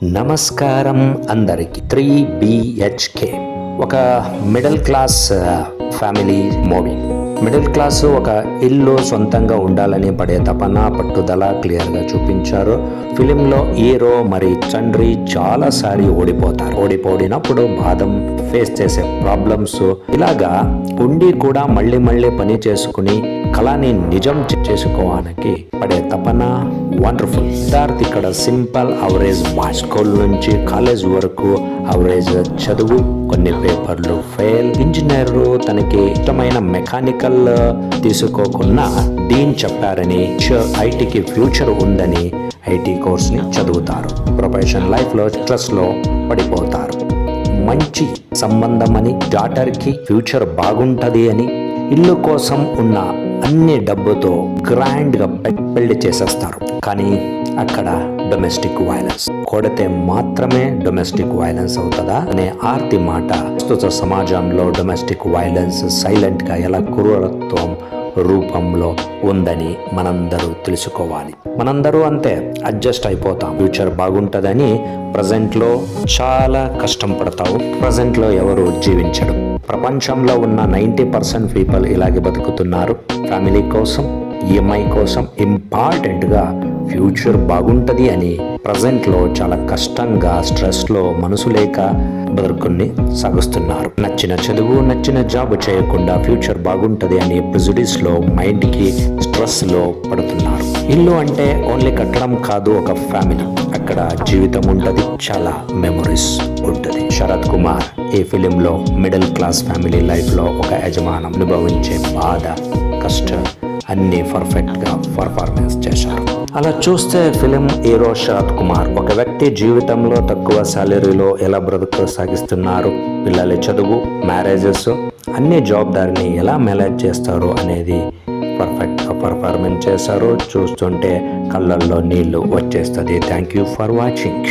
నమస్కారం అందరికి. 3 BHK ఒక middle class family movie. Middle class ఒక ఇల్లు సొంతంగా ఉండాలని పడే తపన, పట్టుదల క్లియర్గా చూపించారు. ఫిలింలో హీరో మరి తండ్రి చాలాసారి ఓడిపోయినప్పుడు బాధం ఫేస్ చేసే ప్రాబ్లమ్స్, ఇలాగా ఉండి కూడా మళ్ళీ పని చేసుకుని కళని నిజం చేసుకోవడానికి పడే తపన వండర్ఫుల్. సిద్ధార్థ్ ఇక్కడ సింపుల్ అవరేజ్ బాయ్, స్కూల్ నుంచి కాలేజ్ వరకు అవరేజ్ చదువు, కొన్ని పేపర్లు ఫెయిల్. ఇంజనీర్ తనకి ఇష్టమైన మెకానికల్ తీసుకోకుండా డీన్ చెప్పారని ఐటీకి ఫ్యూచర్ ఉందని ఐటీ కోర్స్ని చదువుతారు. ప్రొఫెషనల్ లైఫ్లో స్ట్రెస్లో పడిపోతారు. మంచి సంబంధం అని, డాటర్కి ఫ్యూచర్ బాగుంటది అని ఇల్లు కోసం ఉన్న అన్ని డబ్బుతో గ్రాండ్గా పెళ్లి చేసేస్తారు. కానీ అక్కడ డొమెస్టిక్ వైలెన్స్, కొడితే మాత్రమే డొమెస్టిక్ వైలెన్స్ అవుతుందా అనే ఆర్తి మాట ప్రస్తుత సమాజంలో డొమెస్టిక్ వైలెన్స్ సైలెంట్గా ఎలా క్రూరత్వం రూపంలో ఉందని మనందరూ తెలుసుకోవాలి. మనందరూ అంతే, అడ్జస్ట్ అయిపోతాం. ఫ్యూచర్ బాగుంటుందని ప్రజెంట్లో చాలా కష్టం పడతావు. ప్రజెంట్లో ఎవరు జీవించడం. ప్రపంచంలో ఉన్న 90% పీపుల్ ఇలాగే బతుకుతున్నారు. ఫ్యామిలీ కోసం, ఈఎంఐ కోసం, ఇంపార్టెంట్గా ఫ్యూచర్ బాగుంటుంది అని ప్రజెంట్లో చాలా కష్టంగా, స్ట్రెస్లో, మనసు లేక బతుకుని సాగుస్తున్నారు. నచ్చిన చదువు, నచ్చిన జాబ్ చేయకుండా ఫ్యూచర్ బాగుంటుంది అని ప్రెజుడిస్లో, మైండ్కి స్ట్రెస్లో పడుతున్నారు. ఇల్లు అంటే ఓన్లీ కట్టడం కాదు, ఒక ఫ్యామిలీ. అక్కడ జీవితం ఉంటుంది, చాలా మెమొరీస్ ఉంటుంది. శరత్ కుమార్ ఈ ఫిలింలో మిడిల్ క్లాస్ ఫ్యామిలీ లైఫ్లో ఒక యజమానం అనుభవించే బాధ, కష్టం అన్ని పర్ఫెక్ట్గా పర్ఫార్మెన్స్ చేశారు. అలా చూస్తే ఫిలిం హీరో శరత్ కుమార్ ఒక వ్యక్తి జీవితంలో తక్కువ సాలరీలో ఎలా బ్రతుకు సాగిస్తున్నారు, పిల్లల చదువు, మ్యారేజెస్, అన్ని జవాబుదారిని ఎలా మేనేజ్ చేస్తారు అనేది పర్ఫెక్ట్గా పర్ఫార్మెన్స్ చేశారు. చూస్తుంటే కళ్ళల్లో నీళ్లు వచ్చేస్తుంది. Thank you for watching.